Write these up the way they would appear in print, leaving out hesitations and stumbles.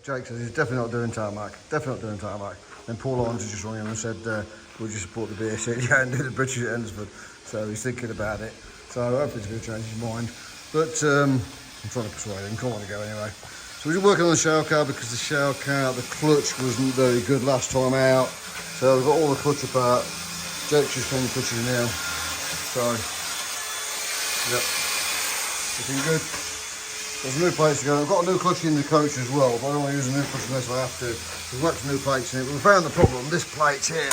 Jake says he's definitely not doing tarmac, Then Paul Arns just rang him and said, would you support the beer? He said, yeah, and do the British at Endersford. So he's thinking about it. So hopefully he's going to change his mind. But I'm trying to persuade him, can't want to go anyway. So we're working on the shower car because the shower car, the clutch wasn't very good last time out. So we've got all the clutch apart. Jake's just putting the clutch in now. So, yep, looking good. There's new plates to go. I've got a new clutch in the coach as well, but I don't want to use a new clutch unless I have to. We've got new plates in it. We found the problem. This plate's here.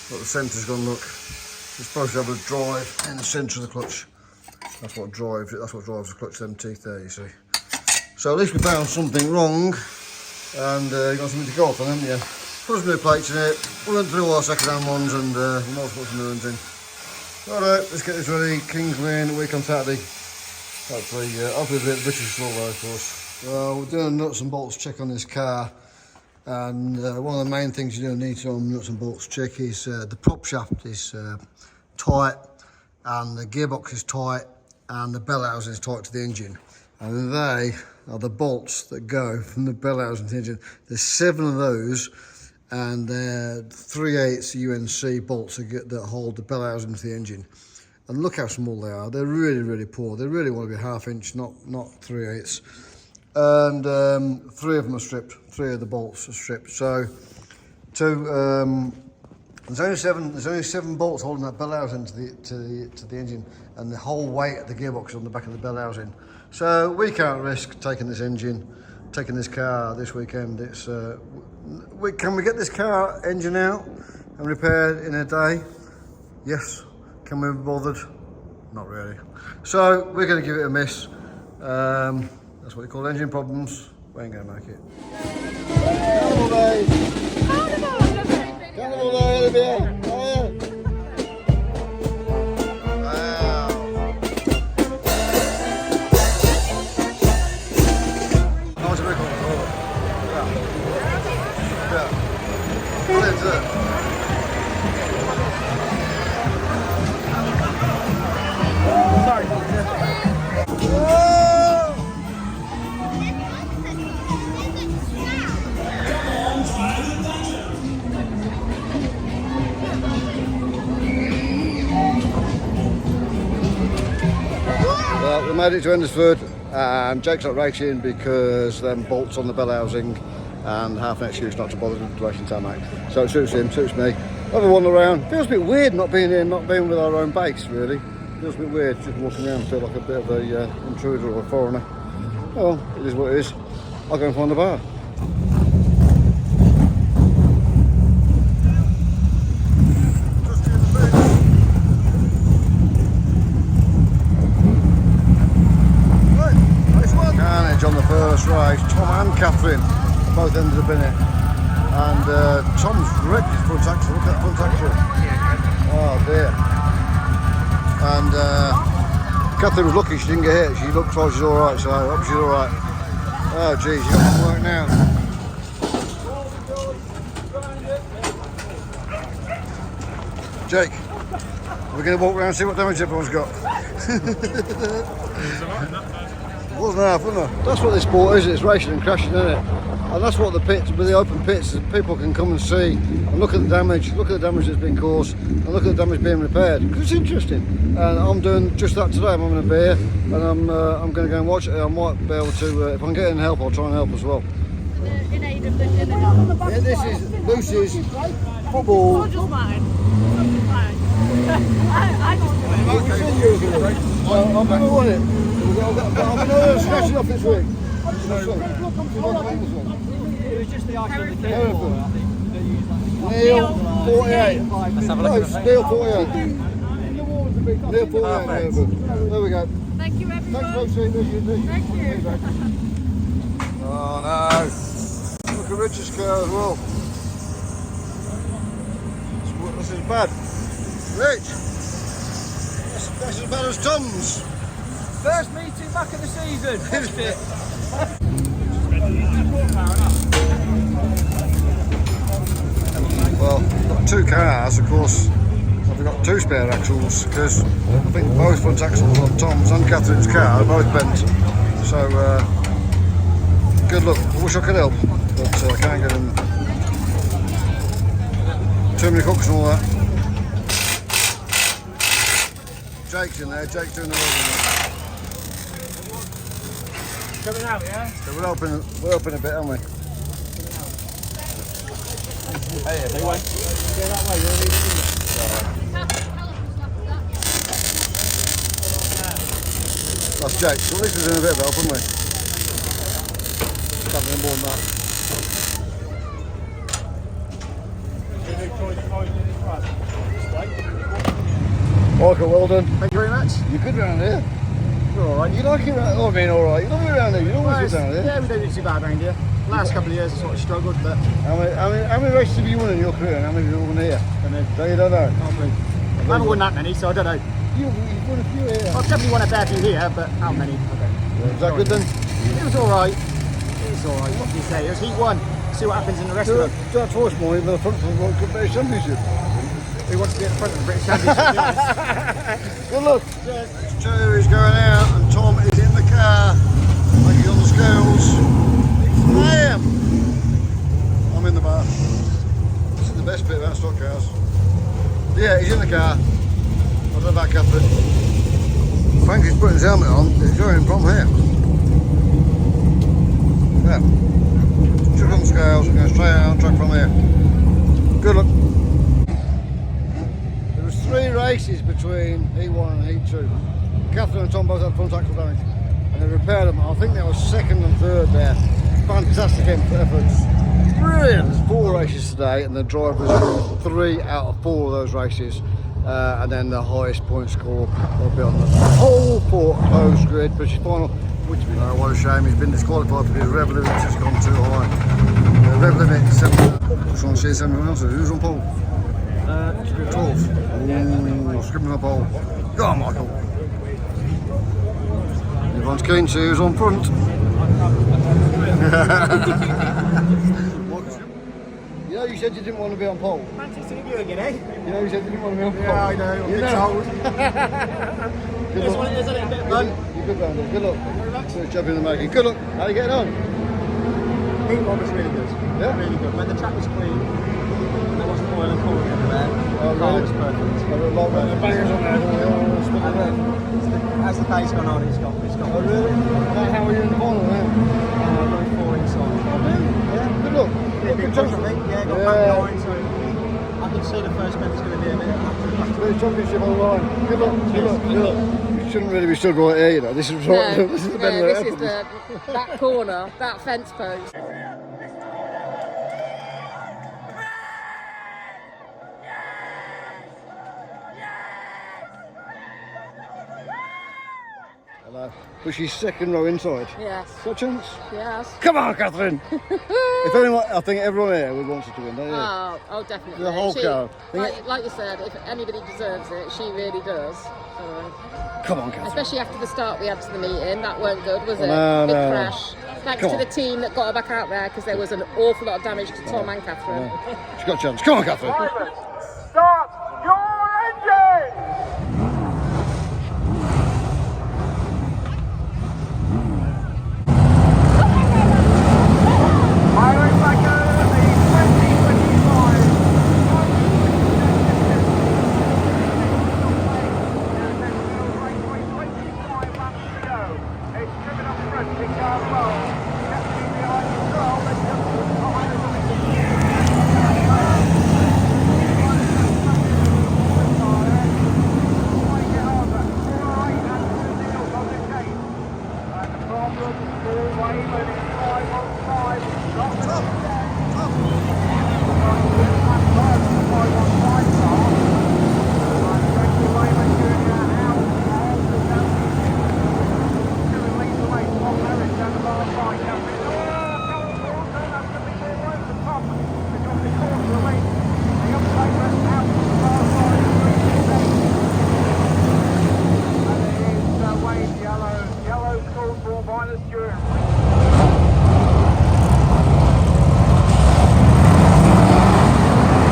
Look, the centre's gone. Look, it's supposed to have a drive in the centre of the clutch. That's what drives it. That's what drives the clutch. Them teeth there, you see. So at least we found something wrong, and you got something to go off on, haven't you? Put some new plates in it. We're going to do all our second-hand ones, and we might as well put some new ones in. Alright, let's get this ready. Kings Lane, a week on Saturday. Hopefully a bit of British slow road for us. Well, we're doing a nuts and bolts check on this car, and one of the main things you do need to on nuts and bolts check is the prop shaft is tight, and the gearbox is tight, and the bell housing is tight to the engine. And they are the bolts that go from the bell housing to the engine. There's 7 of those, and they're 3/8 UNC bolts that hold the bell housing to the engine. And look how small they are. They're really, really poor. They really want to be 1/2 inch, not 3/8. And 3 of them are stripped. 3 of the bolts are stripped. So there's only seven bolts holding that bell housing to the engine, and the whole weight of the gearbox is on the back of the bell housing. So we can't risk taking this car this weekend. It's can we get this car engine out and repaired in a day? Yes. Can we be bothered? Not really. So we're going to give it a miss. That's what they call engine problems. We ain't going to make it. Carnival Day! Carnival Day, Olivia! Oh, yeah. Well, we made it to Endersford, and Jake's not racing because them bolts on the bell housing, and half an excuse not to bother with racing tarmac. So it suits him, suits me. Have a wander around. Feels a bit weird not being here, not being with our own base, really. Feels a bit weird just walking around, feel like a bit of a intruder or a foreigner. Oh well, it is what it is. I'll go and find the bar. Carnage on the first race. Tom and Catherine both ended up in it. And Tom's wrecked his front axle. Look at that front axle. Oh dear. And Catherine was lucky she didn't get hit. She looks like she's alright, so I hope she's alright. Oh geez, you got some work now. Jake, we're going to walk around and see what damage everyone's got. Wasn't half, wasn't it? That's what this sport is, it's racing and crashing, isn't it? And that's what the pits, with the open pits, people can come and see and look at the damage that's been caused, and look at the damage being repaired, because it's interesting. And I'm doing just that today. I'm having a beer, and I'm going to go and watch it. I might be able to, if I can get in help, I'll try and help as well. In aid of the dinner. Yeah, this is Lucy's football. It's just mine. I just do it. I'm going to win it. I'm going to scratch it off this week. It was just the icon of the keyboard. I think they use that. Neil 48. Let's have a look at the Neil 48. Neil 48. There we go. Thank you, everyone. Thanks for seeing. Thank you. Oh no. Look at Richard's car as well. This is bad. Rich. That's as bad as Tom's. First meeting back of the season. Finished it. Well, we've got 2 cars, of course. We've got 2 spare axles because I think both front axles on Tom's and Catherine's car are both bent. So Good luck. I wish I could help, but I can't get in. Too many cooks and all that. Jake's in there. Jake's doing the welding. Coming out, yeah? So we're helping a bit, aren't we? Hey, they went. Yeah, that way. You're leaving. That's Jake. So at least we're doing a bit of help, haven't we? Having more than that. Okay, well done. Thank you very much. You're good round here. You're alright. You like it around, I mean, alright. You love it around here. You don't always get down here. Yeah, we don't do too bad around here. Last couple of years I sort of struggled, but How many races have you won in your career and how many have you won here? I don't know. No, you don't know. I haven't won that many, so I don't know. You've won a few here. I've definitely won a fair few here, but how many? I don't know. Is that good then? It was alright. It was alright. What can you say? It was Heat 1. See what happens in the rest of them. That's twice more than the front of the World Cup British Championship. Who wants to be at the front of the British Championship? Good luck. Cheers. Joe is going out and Tom is in the car. Like he's on the scales. I am. I'm in the bar. This is the best bit about stock cars. Yeah, he's in the car. I'll go back up it. Frankie's putting his helmet on. He's going from here. Yeah. Chuck on the scales. We're going straight out on track from here. Good luck. There was 3 races between Heat 1 and Heat 2. Catherine and Tom both had front axle damage. And they repaired them. I think they were 2nd and 3rd there. Fantastic efforts. Brilliant. There's 4 races today and the drivers won 3 out of 4 of those races. And then the highest point score will be on the whole proposed grid, British final. Which what a shame, he's been disqualified for his rev limit, just gone too high. The rev limit is 7. Just want to see someone else. Who's on pole? 12th. Ooh, skipping the pole. Go on, Michael. Everyone's keen to see who's on front. You know, you said you didn't want to be on pole. Manchester Review again, eh? You know, you said you didn't want to be on pole. Yeah, I know. I'm You bit know. old. Good There's luck. one, there's a little bit of fun. You're good round there. Good luck. So it's jumping in the making. Good luck. How are you getting on? Heat 1 was really good. Yeah? Really good. When the track was clean, there wasn't oil and cooling everywhere. Oh, The car really? was perfect. I don't like when the bangers on there. All spinning around. As the day's gone on, it's got. Oh, really? How are you in the final now? Going 4 inside. Oh, really? Yeah. Good luck. Yeah, big push, I think. Yeah, got back behind, so I can see the first bend is going to be a minute after. British Championship on the line. Good luck. Good luck. Good luck. You shouldn't really be stood right here, you know. This is right. This is the bend where it this is happens. that corner, that fence post. Hello. But she's 2nd row inside. Yes, Got a chance? yes. Come on, Catherine. If anyone, I think everyone here would want her to win, don't you? Oh, definitely. The whole She- car. Like you said, if anybody deserves it, she really does. So, Come on, Catherine. especially after the start we had to the meeting, that weren't good, was it? No, Big no. crash. Thanks Come to on. the team that got her back out there because there was an awful lot of damage to Tom and Catherine. She's got a chance. Come on, Catherine. Start your engine! Firing back over the 2025. It's driven up front, big car well. Captain behind control, let's go. Yellow called for by the steering wheel.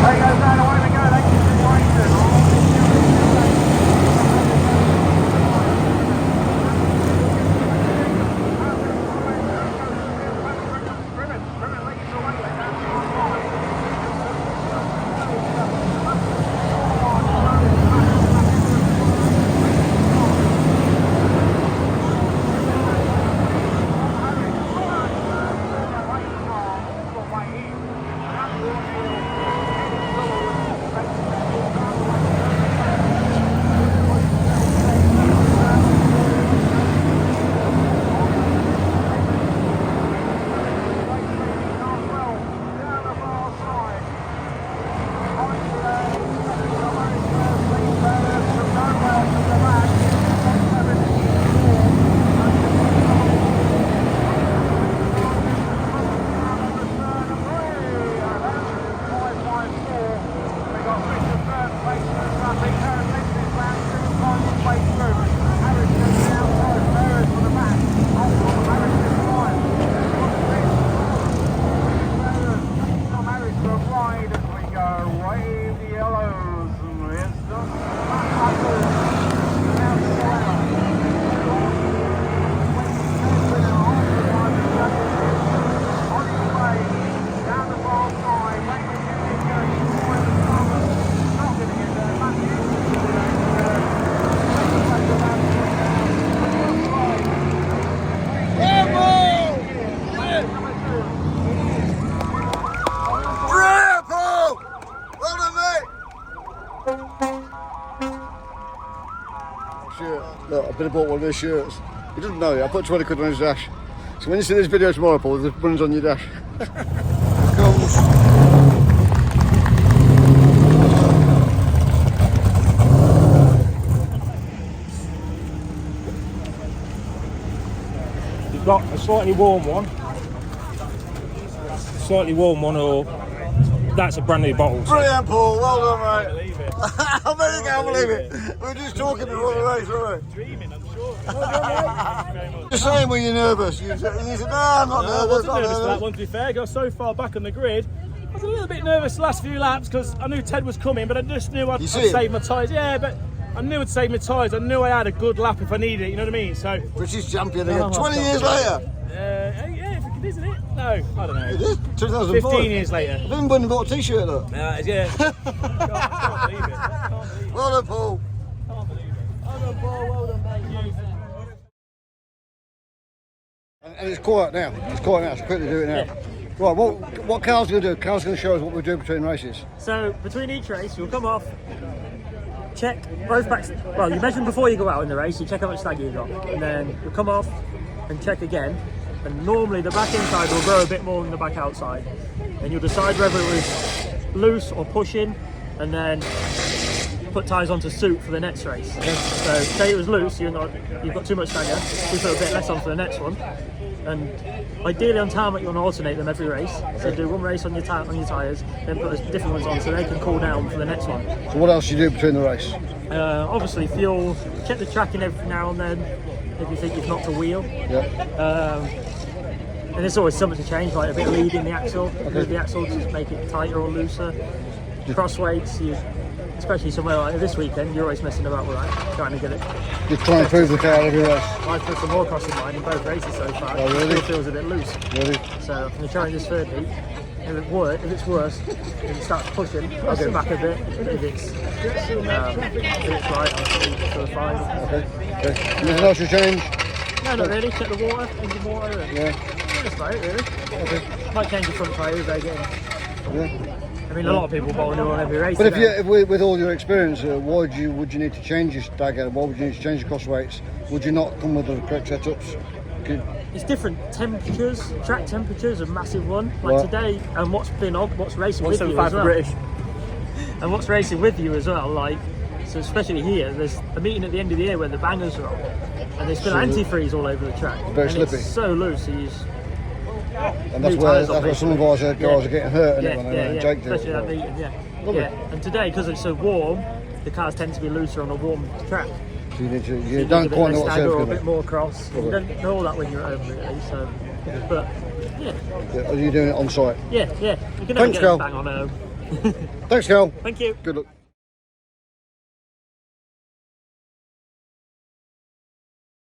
There goes that, away we go, that's the situation. I've been bought one of these shirts. He doesn't know it. I put 20 quid on his dash. So when you see this video tomorrow, Paul, there's buttons on your dash. Comes. You've got a slightly warm one, or that's a brand new bottle. Brilliant, Paul. Well done, mate. I bet you can't believe it. We were just talking before the race, weren't we? Dreaming, I'm sure. You're saying when you're nervous. You said, no, I'm not I nervous. wasn't nervous for that one, to be fair. I got so far back on the grid. I was a little bit nervous the last few laps because I knew Ted was coming, but I just knew I'd save my tyres. Yeah, but I knew I'd save my tyres. I knew I had a good lap if I needed it, you know what I mean? So British champion again, 20 years later. yeah, isn't it? No, I don't know. It is, 2005. 15 years later. I've even been and bought a t-shirt, look. Yeah. Can't believe it. Well done, Paul. Can't believe it. Well done, Paul. Well done, mate. And it's quiet now. It's quiet now, so quickly do it now. Yeah. Right, what Carl's going to do? Carl's going to show us what we're doing between races. So between each race, you'll come off, check both backs. Well, you measure them before you go out in the race. You check how much stagger you got, and then you'll come off and check again. And normally the back inside will grow a bit more than the back outside. And you'll decide whether it was loose or pushing, and then put tyres on to suit for the next race. So say it was loose, you've got too much stagger, you put a bit less on for the next one. And ideally on tarmac you want to alternate them every race. So do one race on your tyres, then put different ones on so they can cool down for the next one. So what else do you do between the race? Obviously fuel, check the tracking every now and then if you think you've knocked a wheel. Yeah. And there's always something to change, like a bit of lead in the axle, move the axle to make it tighter or looser. Cross weights, especially somewhere like this weekend, you're always messing about with that, trying to get it. You're trying to improve the car every race. I've put some more cross in mine in both races so far. Oh, really? It still feels a bit loose. Really? So I'm going to try this third heat. If it's worse, if it starts pushing, I'll go back a bit. If it's right, I'll speed to the 5. Okay. Anything else you change? No, not really. Check the water, engine water. And Yeah. that's about it, really. Okay. Might change the front tyre if they get in. Yeah. I mean, a lot of people bowl new on every race. But today. with all your experience, would you need to change your stagger? Why would you need to change your cross weights? Would you not come with the correct setups? It's different temperatures. Track temperatures are a massive one. Like today, and what's racing with you as well. And what's racing with you as well. Like, so especially here, there's a meeting at the end of the year where the bangers are on, and there's been antifreeze all over the track. Very and slippy. It's so loose. And that's where some of our guys are getting hurt. Jake did. Especially that meeting. And today, because it's so warm, the cars tend to be looser on a warm track. So you don't quite know what's or a bit more cross. You don't know all that when you're at home, really. So, but are you doing it on site? Yeah. You can Thanks, never get Cal. bang on home. Thanks, Cal. Thank you. Good luck.